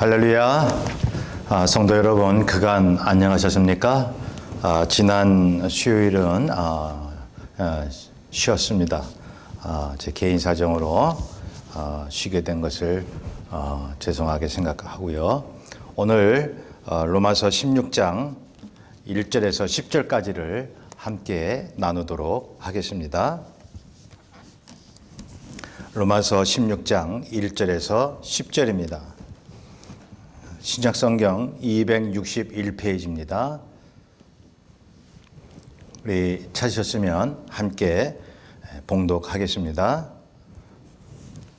할렐루야. 성도 여러분, 그간 안녕하셨습니까? 지난 수요일은 쉬었습니다. 제 개인 사정으로 쉬게 된 것을 죄송하게 생각하고요. 오늘 로마서 16장 1절에서 10절까지를 함께 나누도록 하겠습니다. 로마서 16장 1절에서 10절입니다. 신약성경 261페이지입니다. 우리 찾으셨으면 함께 봉독하겠습니다.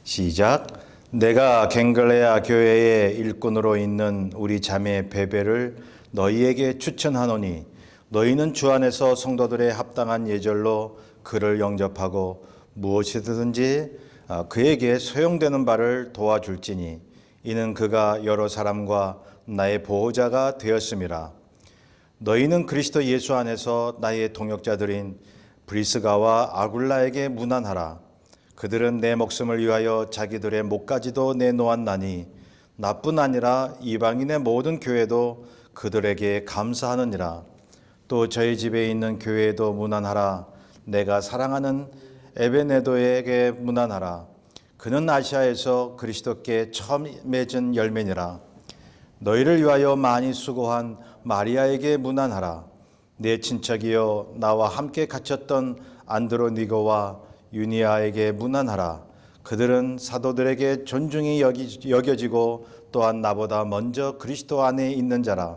시작. 내가 갱글레아 교회의 일꾼으로 있는 우리 자매 베베를 너희에게 추천하노니 너희는 주 안에서 성도들의 합당한 예절로 그를 영접하고 무엇이든지 그에게 소용되는 바를 도와줄지니 이는 그가 여러 사람과 나의 보호자가 되었음이라. 너희는 그리스도 예수 안에서 나의 동역자들인 브리스가와 아굴라에게 문안하라. 그들은 내 목숨을 위하여 자기들의 목까지도 내놓았나니 나뿐 아니라 이방인의 모든 교회도 그들에게 감사하느니라. 또 저희 집에 있는 교회에도 문안하라. 내가 사랑하는 에베네도에게 문안하라. 그는 아시아에서 그리스도께 처음 맺은 열매니라. 너희를 위하여 많이 수고한 마리아에게 문안하라. 내 친척이여 나와 함께 갇혔던 안드로니고와 유니아에게 문안하라. 그들은 사도들에게 존중이 여겨지고 또한 나보다 먼저 그리스도 안에 있는 자라.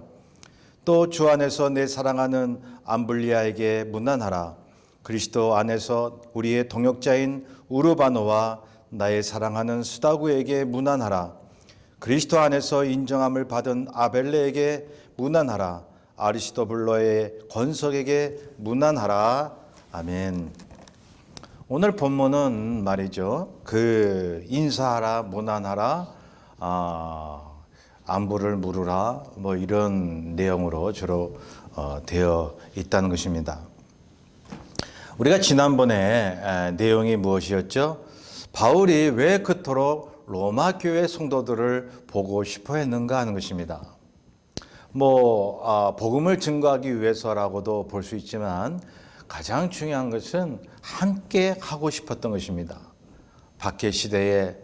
또 주 안에서 내 사랑하는 암블리아에게 문안하라. 그리스도 안에서 우리의 동역자인 우르바노와 나의 사랑하는 수다구에게 문안하라. 그리스도 안에서 인정함을 받은 아벨레에게 문안하라. 아리스토블로의 권석에게 문안하라. 아멘. 오늘 본문은 말이죠. 인사하라, 문안하라, 안부를 물으라, 이런 내용으로 주로 되어 있다는 것입니다. 우리가 지난번에 내용이 무엇이었죠? 바울이 왜 그토록 로마 교회 성도들을 보고 싶어 했는가 하는 것입니다. 복음을 증거하기 위해서라고도 볼 수 있지만 가장 중요한 것은 함께 하고 싶었던 것입니다. 박해 시대에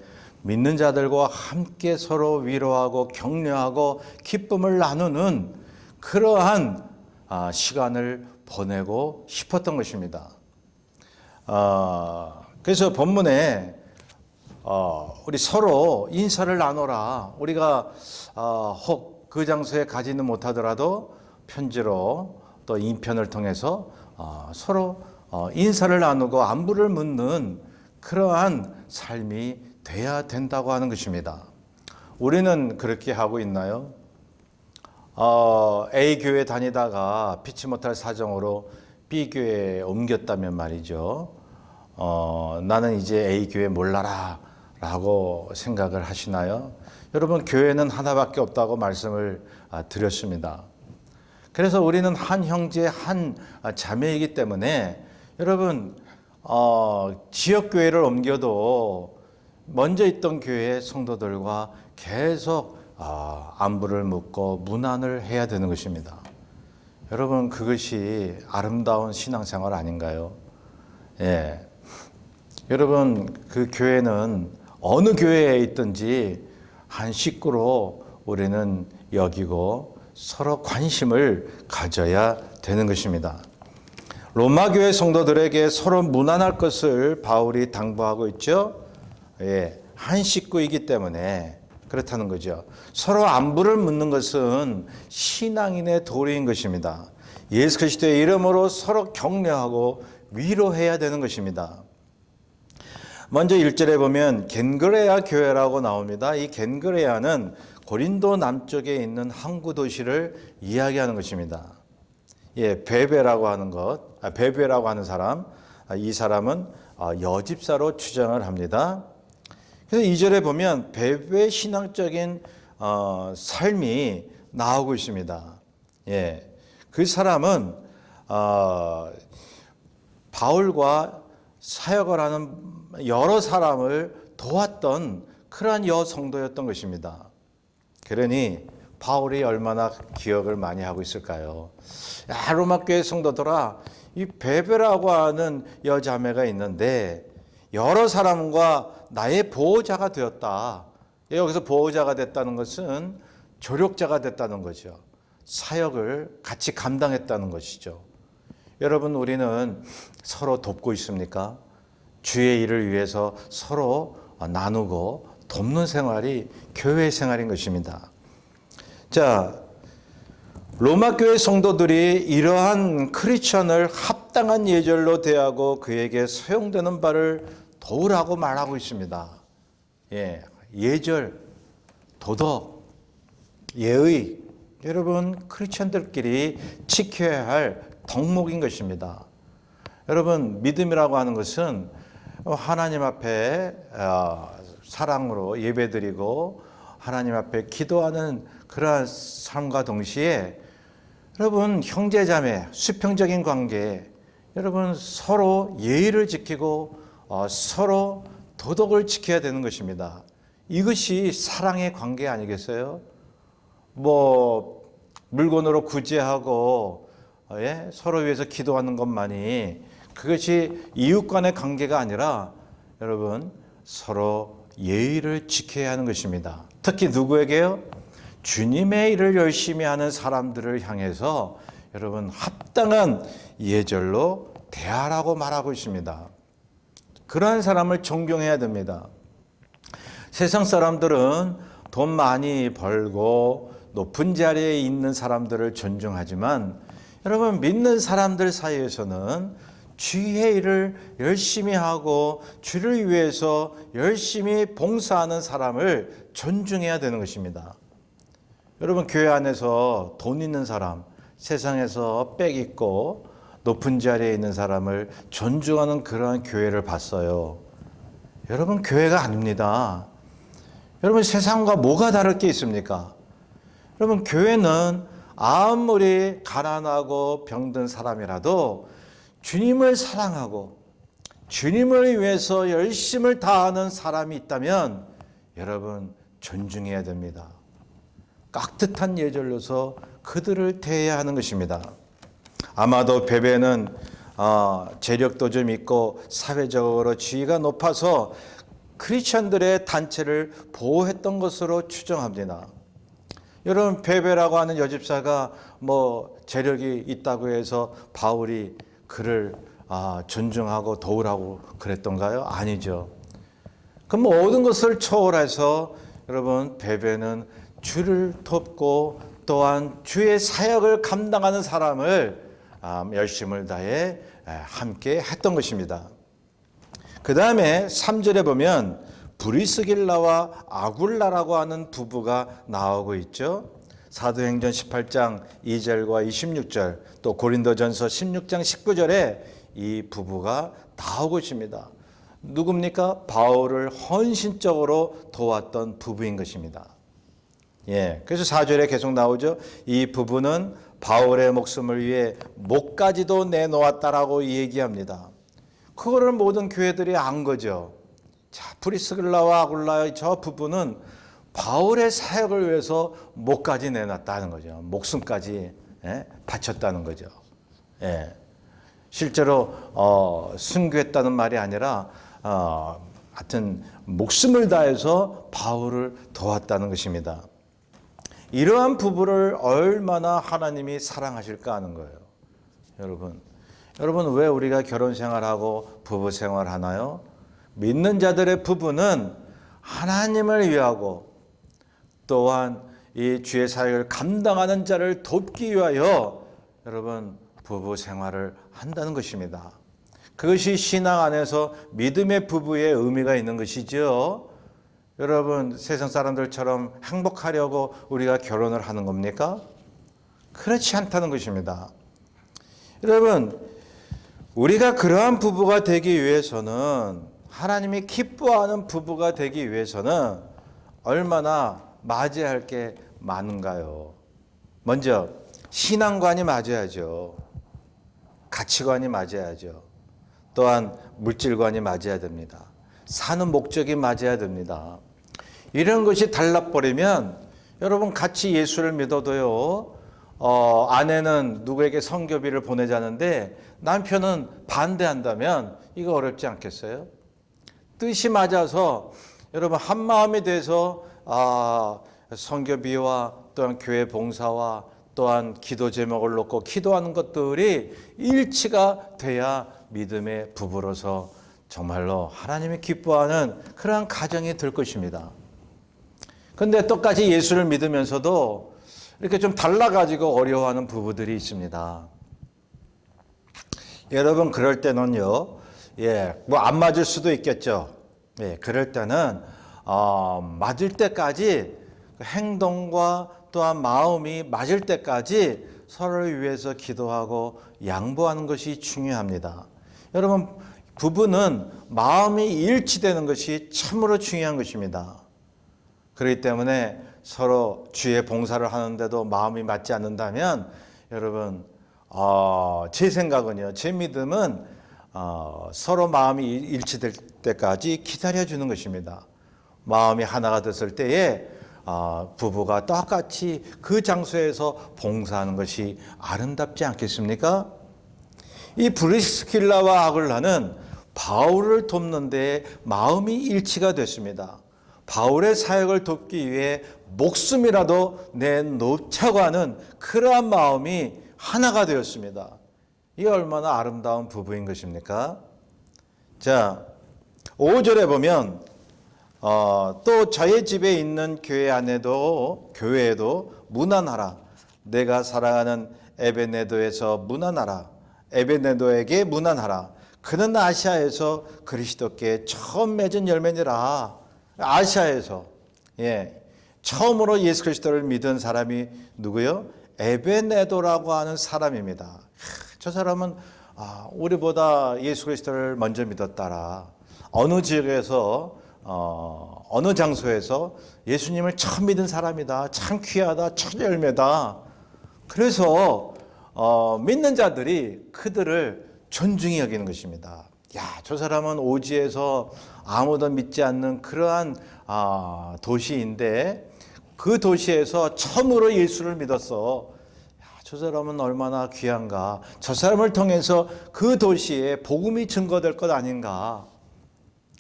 믿는 자들과 함께 서로 위로하고 격려하고 기쁨을 나누는 그러한 시간을 보내고 싶었던 것입니다. 그래서 본문에 우리 서로 인사를 나눠라. 우리가 혹 그 장소에 가지는 못하더라도 편지로 또 인편을 통해서 서로 인사를 나누고 안부를 묻는 그러한 삶이 돼야 된다고 하는 것입니다. 우리는 그렇게 하고 있나요? A 교회 다니다가 피치 못할 사정으로 B 교회에 옮겼다면 말이죠. 나는 이제 A 교회 몰라라 라고 생각을 하시나요? 여러분, 교회는 하나밖에 없다고 말씀을 드렸습니다. 그래서 우리는 한 형제, 한 자매이기 때문에 여러분, 지역교회를 옮겨도 먼저 있던 교회의 성도들과 계속 안부를 묻고 문안을 해야 되는 것입니다. 여러분, 그것이 아름다운 신앙생활 아닌가요? 예. 여러분, 그 교회는 어느 교회에 있든지 한 식구로 우리는 여기고 서로 관심을 가져야 되는 것입니다. 로마 교회 성도들에게 서로 문안할 것을 바울이 당부하고 있죠. 예, 한 식구이기 때문에 그렇다는 거죠. 서로 안부를 묻는 것은 신앙인의 도리인 것입니다. 예수 그리스도의 이름으로 서로 격려하고 위로해야 되는 것입니다. 먼저 1절에 보면 겐그레아 교회라고 나옵니다. 이 겐그레아는 고린도 남쪽에 있는 항구 도시를 이야기하는 것입니다. 예, 베베라고 하는 사람, 이 사람은 여집사로 추정을 합니다. 그래서 2절에 보면 베베의 신앙적인 삶이 나오고 있습니다. 예, 그 사람은 바울과 사역을 하는 여러 사람을 도왔던 그러한 여성도였던 것입니다. 그러니 바울이 얼마나 기억을 많이 하고 있을까요? 야, 로마 교회 성도들아, 이 베베라고 하는 여자매가 있는데 여러 사람과 나의 보호자가 되었다. 여기서 보호자가 됐다는 것은 조력자가 됐다는 거죠. 사역을 같이 감당했다는 것이죠. 여러분, 우리는 서로 돕고 있습니까? 주의 일을 위해서 서로 나누고 돕는 생활이 교회 생활인 것입니다. 자, 로마 교회 성도들이 이러한 크리스천을 합당한 예절로 대하고 그에게 소용되는 바를 도우라고 말하고 있습니다. 예, 예절, 도덕, 예의, 여러분 크리스천들끼리 지켜야 할 덕목인 것입니다. 여러분, 믿음이라고 하는 것은 하나님 앞에 사랑으로 예배드리고 하나님 앞에 기도하는 그러한 삶과 동시에 여러분 형제자매, 수평적인 관계, 여러분 서로 예의를 지키고 서로 도덕을 지켜야 되는 것입니다. 이것이 사랑의 관계 아니겠어요? 뭐 물건으로 구제하고 서로 위해서 기도하는 것만이 그것이 이웃 간의 관계가 아니라 여러분 서로 예의를 지켜야 하는 것입니다. 특히 누구에게요? 주님의 일을 열심히 하는 사람들을 향해서 여러분 합당한 예절로 대하라고 말하고 있습니다. 그러한 사람을 존경해야 됩니다. 세상 사람들은 돈 많이 벌고 높은 자리에 있는 사람들을 존중하지만 여러분 믿는 사람들 사이에서는 주의 일을 열심히 하고 주를 위해서 열심히 봉사하는 사람을 존중해야 되는 것입니다. 여러분 교회 안에서 돈 있는 사람, 세상에서 빽 있고 높은 자리에 있는 사람을 존중하는 그러한 교회를 봤어요. 여러분 교회가 아닙니다. 여러분 세상과 뭐가 다를 게 있습니까? 여러분 교회는 아무리 가난하고 병든 사람이라도 주님을 사랑하고 주님을 위해서 열심을 다하는 사람이 있다면 여러분 존중해야 됩니다. 깍듯한 예절로서 그들을 대해야 하는 것입니다. 아마도 베베는 재력도 좀 있고 사회적으로 지위가 높아서 크리스천들의 단체를 보호했던 것으로 추정합니다. 여러분 베베라고 하는 여집사가 뭐 재력이 있다고 해서 바울이 그를 존중하고 도우라고 그랬던가요? 아니죠. 그 모든 것을 초월해서 여러분 베베는 주를 돕고 또한 주의 사역을 감당하는 사람을 열심을 다해 함께 했던 것입니다. 그 다음에 3절에 보면 브리스길라와 아굴라라고 하는 부부가 나오고 있죠. 사도행전 18장 2절과 26절 또 고린도전서 16장 19절에 이 부부가 나오고 있습니다. 누굽니까? 바울을 헌신적으로 도왔던 부부인 것입니다. 예, 그래서 4절에 계속 나오죠. 이 부부는 바울의 목숨을 위해 목까지도 내놓았다라고 얘기합니다. 그거를 모든 교회들이 안 거죠. 자, 브리스길라와 아굴라의 저 부부는 바울의 사역을 위해서 목까지 내놨다는 거죠. 목숨까지 바쳤다는 거죠. 예. 실제로 순교했다는 말이 아니라 하여튼 목숨을 다해서 바울을 도왔다는 것입니다. 이러한 부부를 얼마나 하나님이 사랑하실까 하는 거예요. 여러분 왜 우리가 결혼 생활하고 부부 생활하나요? 믿는 자들의 부부는 하나님을 위하고 또한 이 주의 사역을 감당하는 자를 돕기 위하여 여러분 부부 생활을 한다는 것입니다. 그것이 신앙 안에서 믿음의 부부의 의미가 있는 것이죠. 여러분 세상 사람들처럼 행복하려고 우리가 결혼을 하는 겁니까? 그렇지 않다는 것입니다. 여러분 우리가 그러한 부부가 되기 위해서는 하나님이 기뻐하는 부부가 되기 위해서는 얼마나 맞아야 할 게 많은가요? 먼저 신앙관이 맞아야죠. 가치관이 맞아야죠. 또한 물질관이 맞아야 됩니다. 사는 목적이 맞아야 됩니다. 이런 것이 달라버리면 여러분 같이 예수를 믿어도요. 아내는 누구에게 성교비를 보내자는데 남편은 반대한다면 이거 어렵지 않겠어요? 뜻이 맞아서 여러분 한 마음이 돼서 성교비와 또한 교회 봉사와 또한 기도 제목을 놓고 기도하는 것들이 일치가 돼야 믿음의 부부로서 정말로 하나님이 기뻐하는 그러한 가정이 될 것입니다. 그런데 똑같이 예수를 믿으면서도 이렇게 좀 달라가지고 어려워하는 부부들이 있습니다. 여러분 그럴 때는요, 뭐 안 맞을 수도 있겠죠. 그럴 때는 맞을 때까지 행동과 또한 마음이 맞을 때까지 서로를 위해서 기도하고 양보하는 것이 중요합니다. 여러분 부부는 마음이 일치되는 것이 참으로 중요한 것입니다. 그렇기 때문에 서로 주의 봉사를 하는데도 마음이 맞지 않는다면 여러분 제 생각은요, 제 믿음은 서로 마음이 일치될 때까지 기다려주는 것입니다. 마음이 하나가 됐을 때에 부부가 똑같이 그 장소에서 봉사하는 것이 아름답지 않겠습니까? 이 브리스킬라와 아굴라는 바울을 돕는 데 마음이 일치가 됐습니다. 바울의 사역을 돕기 위해 목숨이라도 내놓자고 하는 그러한 마음이 하나가 되었습니다. 이게 얼마나 아름다운 부부인 것입니까? 자, 5절에 보면 또 저의 집에 있는 교회에도 문안하라. 내가 사랑하는 에베네도에서 문안하라. 에베네도에게 문안하라. 그는 아시아에서 그리스도께 처음 맺은 열매니라. 아시아에서 처음으로 예수 그리스도를 믿은 사람이 누구요? 에베네도라고 하는 사람입니다. 저 사람은 우리보다 예수 그리스도를 먼저 믿었다라. 어느 지역에서 어느 장소에서 예수님을 처음 믿은 사람이다. 참 귀하다. 첫 열매다. 그래서 믿는 자들이 그들을 존중히 여기는 것입니다. 저 사람은 오지에서 아무도 믿지 않는 그러한 도시인데 그 도시에서 처음으로 예수를 믿었어. 저 사람은 얼마나 귀한가. 저 사람을 통해서 그 도시에 복음이 증거될 것 아닌가.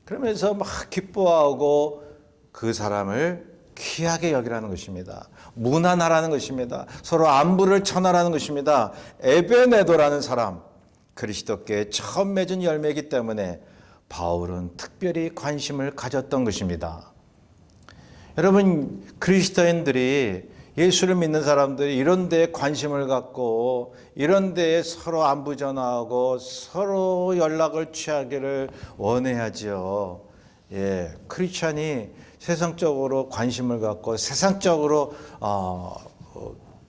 그러면서 막 기뻐하고 그 사람을 귀하게 여기라는 것입니다. 문안하라는 것입니다. 서로 안부를 전하라는 것입니다. 에베네도라는 사람, 그리스도께 처음 맺은 열매이기 때문에 바울은 특별히 관심을 가졌던 것입니다. 여러분 그리스도인들이 예수를 믿는 사람들이 이런 데에 관심을 갖고 이런 데에 서로 안부 전하고 서로 연락을 취하기를 원해야지요. 크리스찬이 세상적으로 관심을 갖고 세상적으로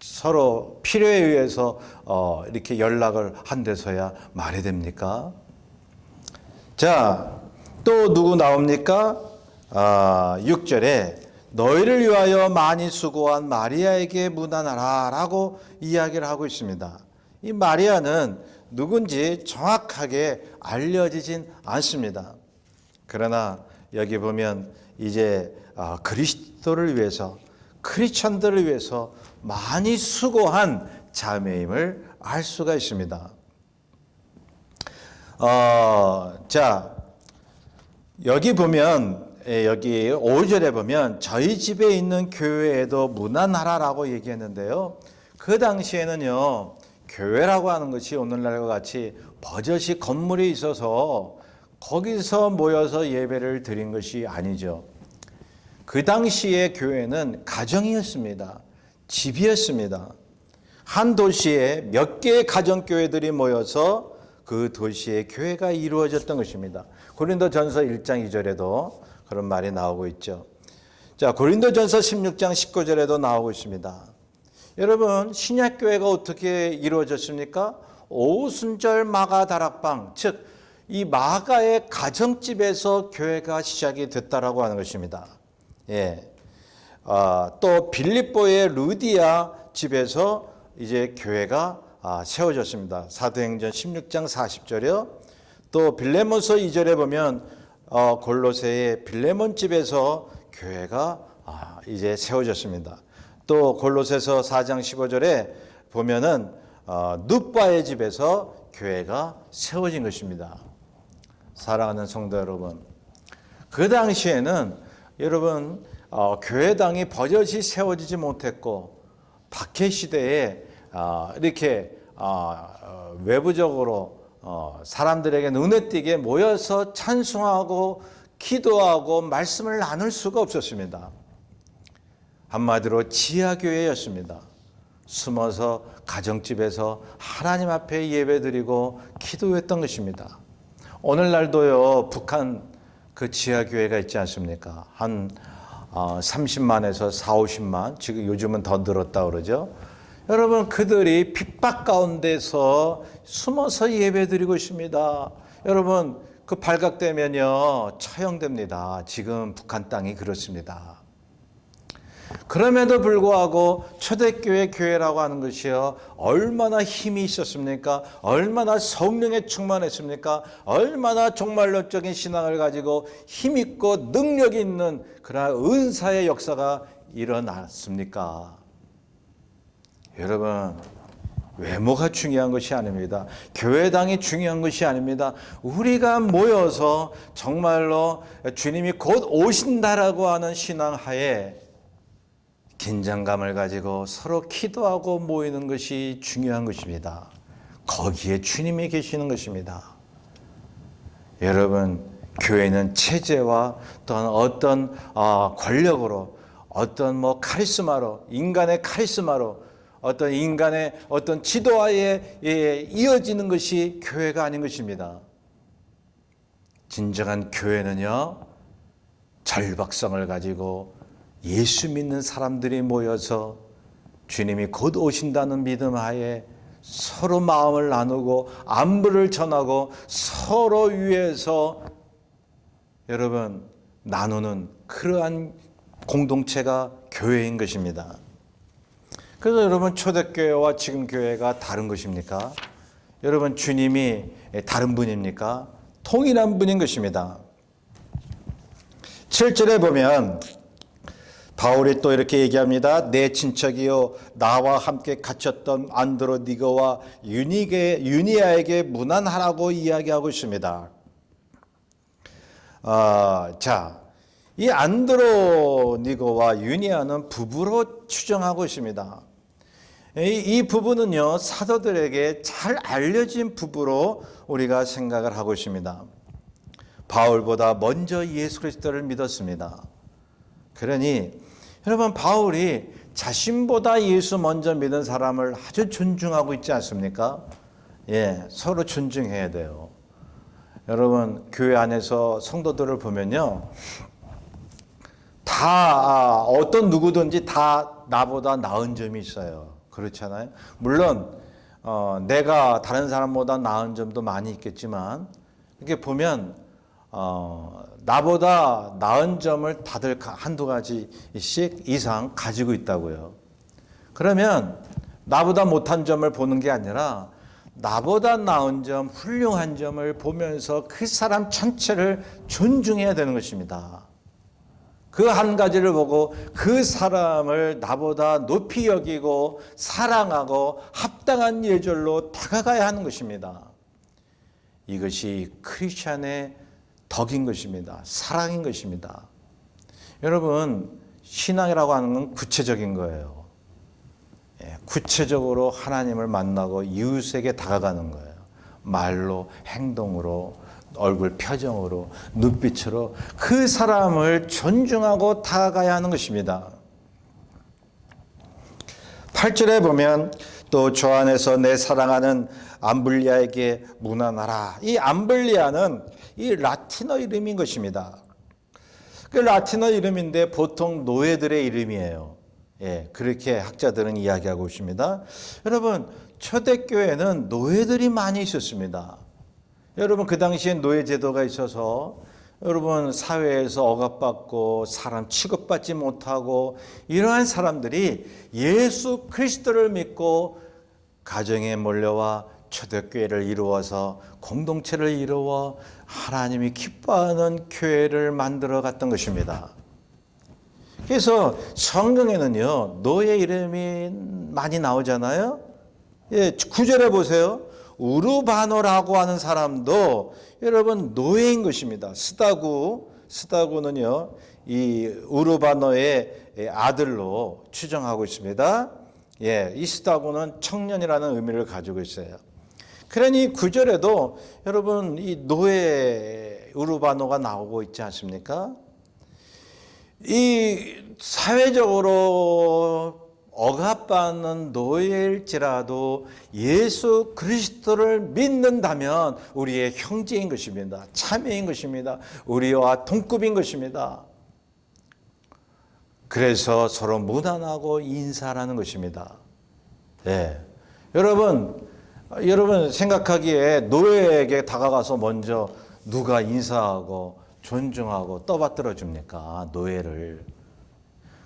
서로 필요에 의해서 이렇게 연락을 한데서야 말이 됩니까? 자, 또 누구 나옵니까? 6절에 너희를 위하여 많이 수고한 마리아에게 문안하라 라고 이야기를 하고 있습니다. 이 마리아는 누군지 정확하게 알려지진 않습니다. 그러나 여기 보면 이제 그리스도를 위해서 크리스천들을 위해서 많이 수고한 자매임을 알 수가 있습니다. 자, 여기 보면 여기 5절에 보면 저희 집에 있는 교회에도 문안하라라고 얘기했는데요. 그 당시에는요, 교회라고 하는 것이 오늘날과 같이 버젓이 건물이 있어서 거기서 모여서 예배를 드린 것이 아니죠. 그 당시의 교회는 가정이었습니다. 집이었습니다. 한 도시에 몇 개의 가정교회들이 모여서 그 도시의 교회가 이루어졌던 것입니다. 고린도전서 1장 2절에도 그런 말이 나오고 있죠. 자, 고린도전서 16장 19절에도 나오고 있습니다. 여러분, 신약교회가 어떻게 이루어졌습니까? 오순절 마가 다락방, 즉 이 마가의 가정집에서 교회가 시작이 됐다라고 하는 것입니다. 또 빌립보의 루디아 집에서 이제 교회가 세워졌습니다. 사도행전 16장 40절이요. 또 빌레몬서 2절에 보면 골로새의 빌레몬 집에서 교회가 이제 세워졌습니다. 또 골로새서 4장 15절에 보면은 눕바의 집에서 교회가 세워진 것입니다. 사랑하는 성도 여러분, 그 당시에는 여러분 교회당이 버젓이 세워지지 못했고 박해 시대에 이렇게 외부적으로 사람들에게 눈에 띄게 모여서 찬송하고 기도하고 말씀을 나눌 수가 없었습니다. 한마디로 지하교회였습니다. 숨어서 가정집에서 하나님 앞에 예배드리고 기도했던 것입니다. 오늘날도요, 북한 그 지하교회가 있지 않습니까? 한 30만에서 4, 50만, 지금 요즘은 더 늘었다 그러죠. 여러분, 그들이 핍박 가운데서 숨어서 예배드리고 있습니다. 여러분, 그 발각되면요, 처형됩니다. 지금 북한 땅이 그렇습니다. 그럼에도 불구하고 초대교회 교회라고 하는 것이요, 얼마나 힘이 있었습니까? 얼마나 성령에 충만했습니까? 얼마나 종말론적인 신앙을 가지고 힘있고 능력이 있는 그러한 은사의 역사가 일어났습니까? 여러분, 외모가 중요한 것이 아닙니다. 교회당이 중요한 것이 아닙니다. 우리가 모여서 정말로 주님이 곧 오신다라고 하는 신앙하에 긴장감을 가지고 서로 기도하고 모이는 것이 중요한 것입니다. 거기에 주님이 계시는 것입니다. 여러분, 교회는 체제와 또한 어떤 권력으로, 어떤 카리스마로, 인간의 카리스마로, 어떤 인간의 어떤 지도하에 이어지는 것이 교회가 아닌 것입니다. 진정한 교회는요, 절박성을 가지고 예수 믿는 사람들이 모여서 주님이 곧 오신다는 믿음 하에 서로 마음을 나누고 안부를 전하고 서로 위해서 여러분 나누는 그러한 공동체가 교회인 것입니다. 그래서 여러분, 초대교회와 지금 교회가 다른 것입니까? 여러분, 주님이 다른 분입니까? 동일한 분인 것입니다. 7절에 보면 바울이 또 이렇게 얘기합니다. 내 친척이요 나와 함께 갇혔던 안드로니거와 유니아에게 문안하라고 이야기하고 있습니다. 이 안드로니거와 유니아는 부부로 추정하고 있습니다. 이 부부는요, 사도들에게 잘 알려진 부부로 우리가 생각을 하고 있습니다. 바울보다 먼저 예수 그리스도를 믿었습니다. 그러니 여러분, 바울이 자신보다 예수 먼저 믿은 사람을 아주 존중하고 있지 않습니까? 서로 존중해야 돼요. 여러분, 교회 안에서 성도들을 보면요, 다 어떤 누구든지 다 나보다 나은 점이 있어요. 그렇잖아요. 물론 내가 다른 사람보다 나은 점도 많이 있겠지만, 이렇게 보면 나보다 나은 점을 다들 한두 가지씩 이상 가지고 있다고요. 그러면 나보다 못한 점을 보는 게 아니라 나보다 나은 점, 훌륭한 점을 보면서 그 사람 전체를 존중해야 되는 것입니다. 그 한 가지를 보고 그 사람을 나보다 높이 여기고 사랑하고 합당한 예절로 다가가야 하는 것입니다. 이것이 크리스찬의 덕인 것입니다. 사랑인 것입니다. 여러분, 신앙이라고 하는 건 구체적인 거예요. 구체적으로 하나님을 만나고 이웃에게 다가가는 거예요. 말로, 행동으로, 얼굴 표정으로, 눈빛으로 그 사람을 존중하고 다가가야 하는 것입니다. 8절에 보면 또 저 안에서 내 사랑하는 암블리아에게 문안하라. 이 암블리아는 이 라틴어 이름인 것입니다. 그 라틴어 이름인데 보통 노예들의 이름이에요. 그렇게 학자들은 이야기하고 있습니다. 여러분, 초대교회는 노예들이 많이 있었습니다. 여러분, 그 당시에 노예 제도가 있어서 여러분 사회에서 억압받고 사람 취급받지 못하고 이러한 사람들이 예수 그리스도를 믿고 가정에 몰려와 초대교회를 이루어서 공동체를 이루어 하나님이 기뻐하는 교회를 만들어 갔던 것입니다. 그래서 성경에는요, 노예 이름이 많이 나오잖아요. 예, 9절에 보세요. 우르바노라고 하는 사람도 여러분 노예인 것입니다. 스다구는요, 이 우르바노의 아들로 추정하고 있습니다. 예, 이 스다구는 청년이라는 의미를 가지고 있어요. 그러니 9절에도 여러분 이 노예 우르바노가 나오고 있지 않습니까? 이 사회적으로 억압받는 노예일지라도 예수 그리스도를 믿는다면 우리의 형제인 것입니다. 자매인 것입니다. 우리와 동급인 것입니다. 그래서 서로 무난하고 인사하는 것입니다. 네. 여러분 생각하기에 노예에게 다가가서 먼저 누가 인사하고 존중하고 떠받들어 줍니까? 노예를.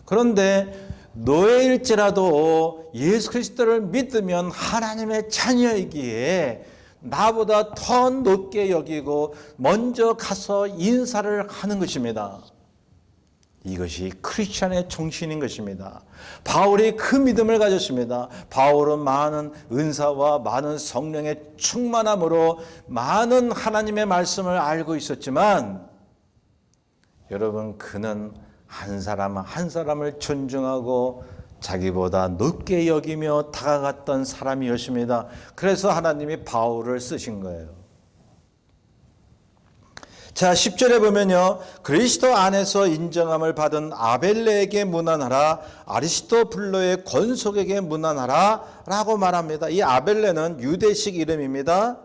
그런데 노예일지라도 예수 그리스도를 믿으면 하나님의 자녀이기에 나보다 더 높게 여기고 먼저 가서 인사를 하는 것입니다. 이것이 크리스천의 정신인 것입니다. 바울이 그 믿음을 가졌습니다. 바울은 많은 은사와 많은 성령의 충만함으로 많은 하나님의 말씀을 알고 있었지만 여러분 그는 한 사람 한 사람을 존중하고 자기보다 높게 여기며 다가갔던 사람이었습니다. 그래서 하나님이 바울을 쓰신 거예요. 자, 10절에 보면요. 그리스도 안에서 인정함을 받은 아벨레에게 문안하라, 아리스토블로의 권속에게 문안하라 라고 말합니다. 이 아벨레는 유대식 이름입니다.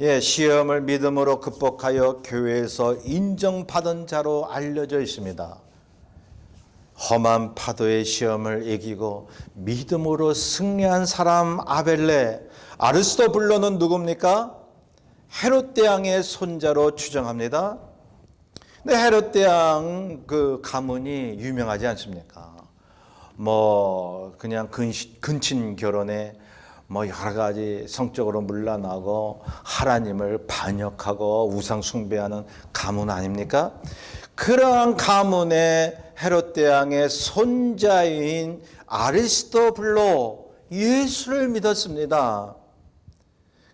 예, 시험을 믿음으로 극복하여 교회에서 인정받은 자로 알려져 있습니다. 험한 파도의 시험을 이기고 믿음으로 승리한 사람 아벨레. 아리스토블로는 누굽니까? 헤롯 대왕의 손자로 추정합니다. 근데 헤롯 대왕 그 가문이 유명하지 않습니까? 뭐 그냥 근친 결혼에 뭐 여러 가지 성적으로 문란하고 하나님을 반역하고 우상 숭배하는 가문 아닙니까? 그러한 가문의 헤롯 대왕의 손자인 아리스토블로 예수를 믿었습니다.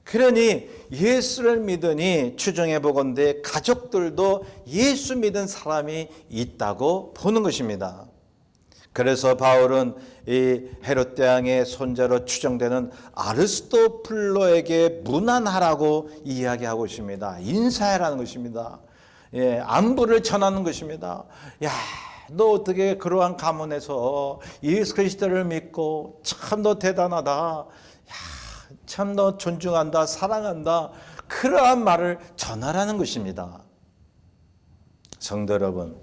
그러니 예수를 믿으니 추정해 보건대 가족들도 예수 믿은 사람이 있다고 보는 것입니다. 그래서 바울은 이 헤롯 대왕의 손자로 추정되는 아리스토블로에게 문안하라고 이야기하고 있습니다. 인사해라는 것입니다. 예, 안부를 전하는 것입니다. 야, 너 어떻게 그러한 가문에서 예수 그리스도를 믿고 참 너 대단하다. 참 너 존중한다, 사랑한다. 그러한 말을 전하라는 것입니다. 성도 여러분,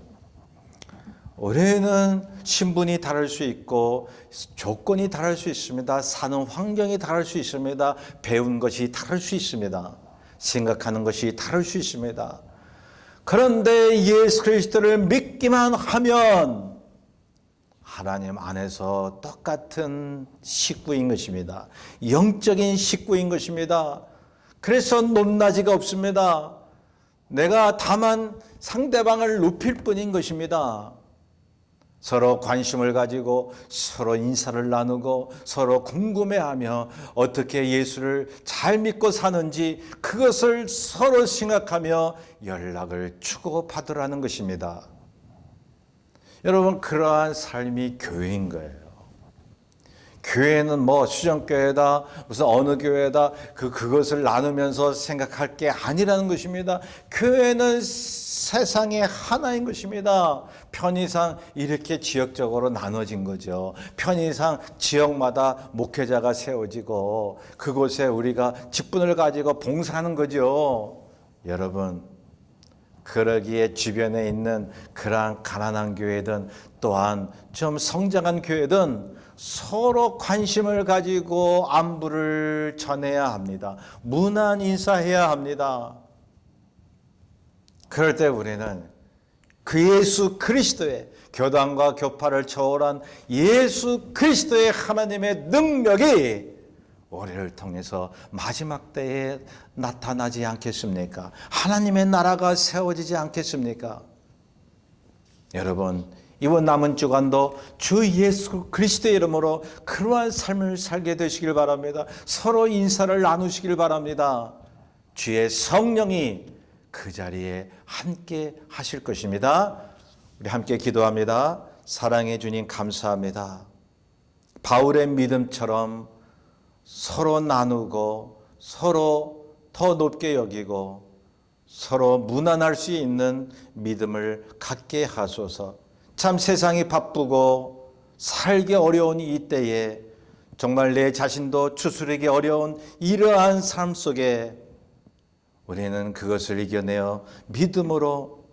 우리는 신분이 다를 수 있고 조건이 다를 수 있습니다. 사는 환경이 다를 수 있습니다. 배운 것이 다를 수 있습니다. 생각하는 것이 다를 수 있습니다. 그런데 예수 그리스도를 믿기만 하면 하나님 안에서 똑같은 식구인 것입니다. 영적인 식구인 것입니다. 그래서 높낮이가 없습니다. 내가 다만 상대방을 높일 뿐인 것입니다. 서로 관심을 가지고 서로 인사를 나누고 서로 궁금해하며 어떻게 예수를 잘 믿고 사는지 그것을 서로 생각하며 연락을 주고받으라는 것입니다. 여러분, 그러한 삶이 교회인 거예요. 교회는 뭐 수정교회다, 무슨 어느 교회다, 그것을 나누면서 생각할 게 아니라는 것입니다. 교회는 세상의 하나인 것입니다. 편의상 이렇게 지역적으로 나눠진 거죠. 편의상 지역마다 목회자가 세워지고 그곳에 우리가 직분을 가지고 봉사하는 거죠. 여러분, 그러기에 주변에 있는 그러한 가난한 교회든 또한 좀 성장한 교회든 서로 관심을 가지고 안부를 전해야 합니다. 문안 인사해야 합니다. 그럴 때 우리는 그 예수 그리스도의 교단과 교파를 초월한 예수 그리스도의 하나님의 능력이 우리를 통해서 마지막 때에 나타나지 않겠습니까? 하나님의 나라가 세워지지 않겠습니까? 여러분, 이번 남은 주간도 주 예수 그리스도의 이름으로 그러한 삶을 살게 되시길 바랍니다. 서로 인사를 나누시길 바랍니다. 주의 성령이 그 자리에 함께 하실 것입니다. 우리 함께 기도합니다. 사랑해 주님 감사합니다. 바울의 믿음처럼 서로 나누고 서로 더 높게 여기고 서로 무난할 수 있는 믿음을 갖게 하소서. 참 세상이 바쁘고 살기 어려운 이때에 정말 내 자신도 추스르기 어려운 이러한 삶 속에 우리는 그것을 이겨내어 믿음으로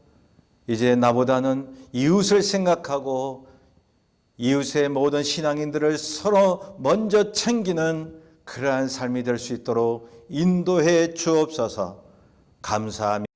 이제 나보다는 이웃을 생각하고 이웃의 모든 신앙인들을 서로 먼저 챙기는 그러한 삶이 될 수 있도록 인도해 주옵소서. 감사합니다.